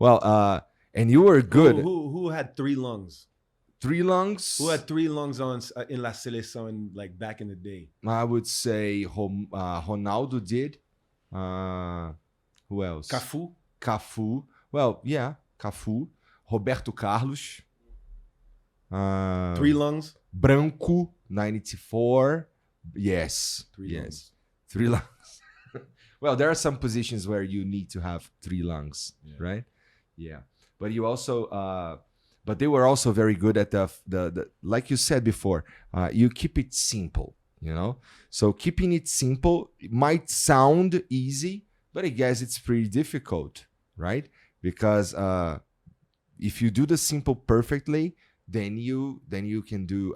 Well, and you were good. Who had 3 lungs? 3 lungs. Who had 3 lungs on in La Selección like back in the day? I would say Ronaldo did. Who else? Cafu. Well, yeah, Cafu. Roberto Carlos. 3 lungs. Branco, 94. Yes. 3 lungs. 3 lungs. Well, there are some positions where you need to have 3 lungs, right? Yeah. But you also, but they were also very good at the like you said before, you keep it simple, you know? So keeping it simple might sound easy, but I guess it's pretty difficult, right? Because if you do the simple perfectly, then you can do,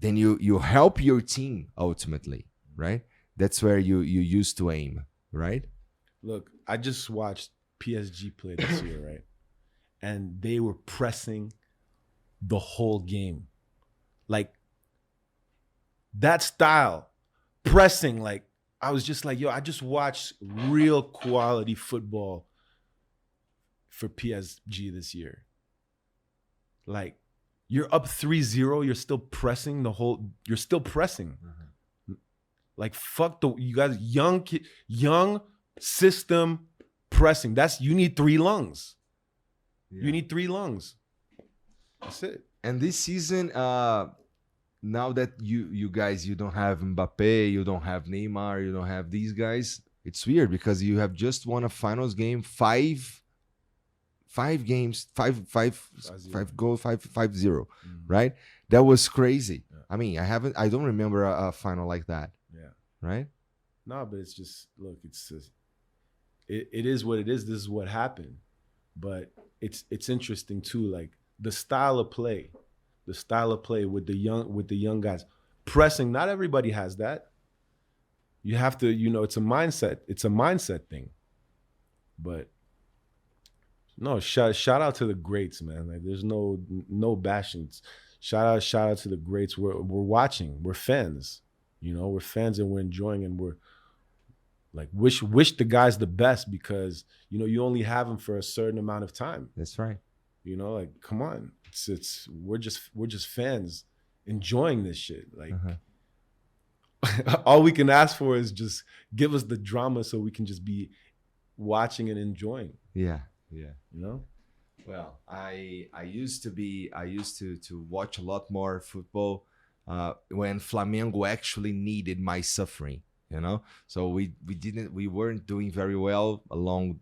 then you help your team ultimately, right? That's where you used to aim, right? Look, I just watched PSG play this year, right? And they were pressing the whole game. Like, that style, pressing, like, I was just like, yo, I just watched real quality football for PSG this year. Like, you're up 3-0, you're still pressing you're still pressing. Mm-hmm. Like, fuck you guys, young system pressing. You need 3 lungs. Yeah. You need 3 lungs. That's it. And this season, now that you guys, you don't have Mbappe, you don't have Neymar, you don't have these guys, it's weird because you have just won a finals game, 5 games, 5-0, right? That was crazy. Yeah. I don't remember a final like that. Yeah. Right? No, but it's just, look, it's just, it is what it is. This is what happened. But it's interesting too, like the style of play with the young guys pressing. Not everybody has that. You have to, it's a mindset thing. But no, shout out to the greats, man. Like, there's no bashing. Shout out to the greats. We're watching. We're fans. We're fans and we're enjoying, and we're like wish the guys the best, because you only have them for a certain amount of time. That's right. Like, come on, we're just fans enjoying this shit. Like, all we can ask for is just give us the drama so we can just be watching and enjoying. Yeah. Well, I used to watch a lot more football when Flamengo actually needed my suffering, So we weren't doing very well along,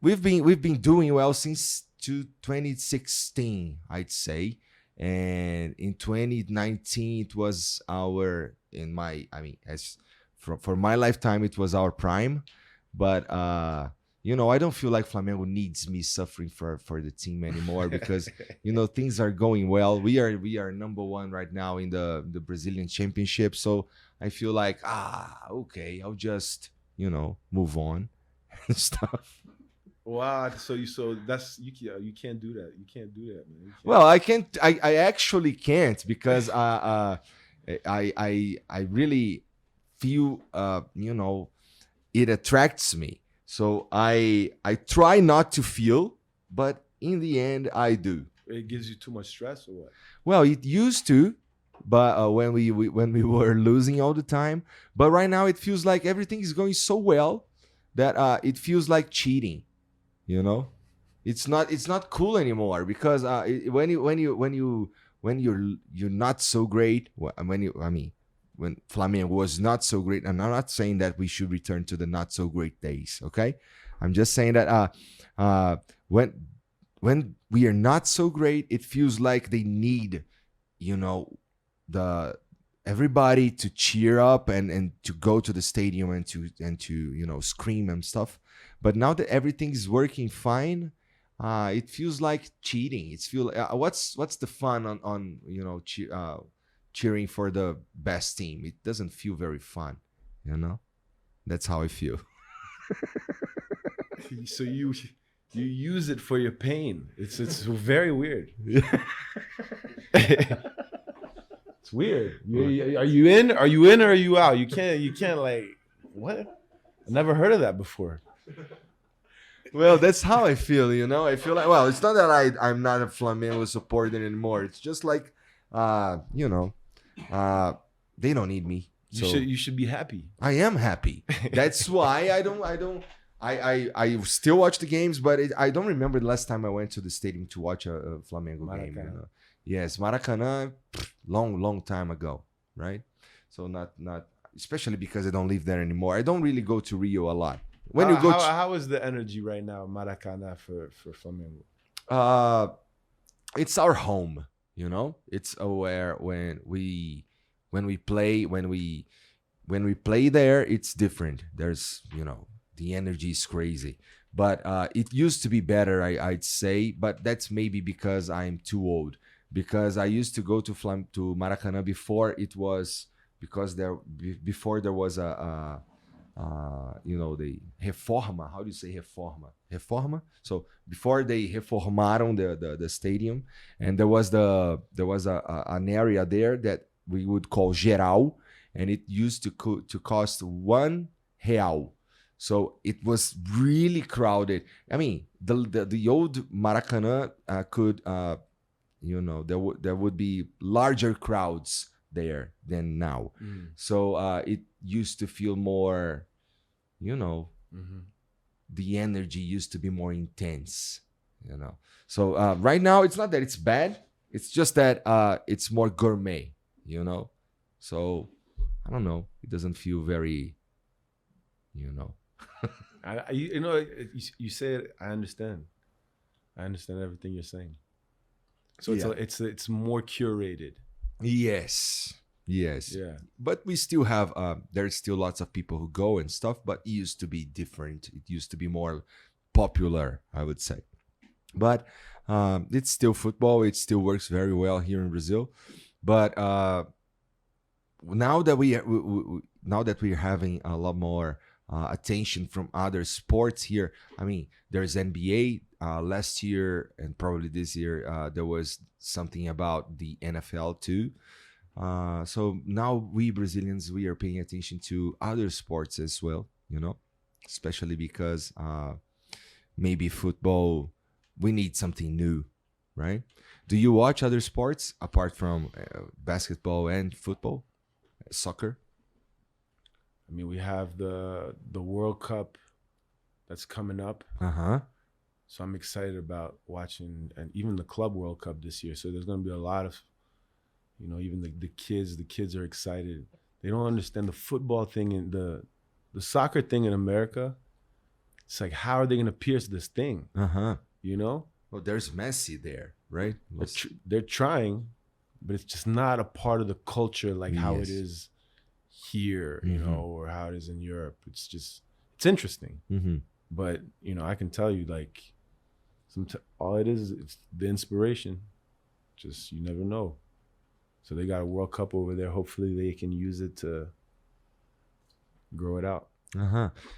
we've been doing well since 2016, I'd say. And in 2019 it was for my lifetime it was our prime. But I don't feel like Flamengo needs me suffering for the team anymore because things are going well. We are number 1 right now in the Brazilian Championship. So I feel like okay, I'll just move on and stuff. Wow, so that's you can't do that. You can't do that, man. Well, I can't. I actually can't because I really feel it attracts me. So I try not to feel, but in the end I do. It gives you too much stress or what? Well, it used to, but when we were losing all the time. But right now it feels like everything is going so well that it feels like cheating. It's not cool anymore because when you're not so great, when Flamengo was not so great, and I'm not saying that we should return to the not so great days, okay? I'm just saying that when we are not so great, it feels like they need, everybody to cheer up and to go to the stadium and to scream and stuff. But now that everything is working fine, it feels like cheating. What's the fun on cheering for the best team? It doesn't feel very fun, That's how I feel. So you use it for your pain. It's very weird. It's weird. Are you in? Are you in or are you out? You can't like what? I never heard of that before. Well, that's how I feel, you know. I feel like, well, it's not that I'm not a Flamengo supporter anymore. It's just like, you know, they don't need me. So You should be happy. I am happy. That's why I still watch the games, but I don't remember the last time I went to the stadium to watch a Flamengo game. You know? Yes, Maracanã, long time ago, right? So not especially because I don't live there anymore. I don't really go to Rio a lot. When you go, how is the energy right now, Maracanã for Flamengo? it's our home. You know, it's where when we play there, it's different. There's, you know, the energy is crazy. But it used to be better, I'd say. But that's maybe because I'm too old. Because I used to go to Maracanã before it was before there was you know, the reforma. How do you say reforma? Reforma. So before they reformaram the stadium, and there was an area there that we would call geral, and it used to cost R$1. So it was really crowded. I mean, the old Maracanã could, you know, there would be larger crowds there than now. So it used to feel more, you know, the energy used to be more intense, you know. So right now, it's not that it's bad. It's just that it's more gourmet, you know. So I don't know. It doesn't feel very, you know. You know, you say it. I understand. I understand everything you're saying. So it's more curated. Yes. Yeah. But we still have there's still lots of people who go and stuff, but it used to be different. It used to be more popular, I would say. But it's still football. It still works very well here in Brazil. But now that we're having a lot more attention from other sports here. I mean, there's NBA. Last year and probably this year, there was something about the NFL too. So now we Brazilians, we are paying attention to other sports as well, you know, especially because maybe football, we need something new, right? Do you watch other sports apart from basketball and football, soccer? I mean, we have the World Cup that's coming up. So I'm excited about watching, and even the Club World Cup this year. So there's going to be a lot of, you know, even the kids are excited. They don't understand the football thing and the soccer thing in America. It's like, how are they going to pierce this thing? You know? Well, there's Messi there, right? They're trying, but it's just not a part of the culture like how it is here, you know, or how it is in Europe. It's just, it's interesting. But, you know, I can tell you, like, all it is it's the inspiration. Just, you never know. So they got a World Cup over there. Hopefully they can use it to grow it out.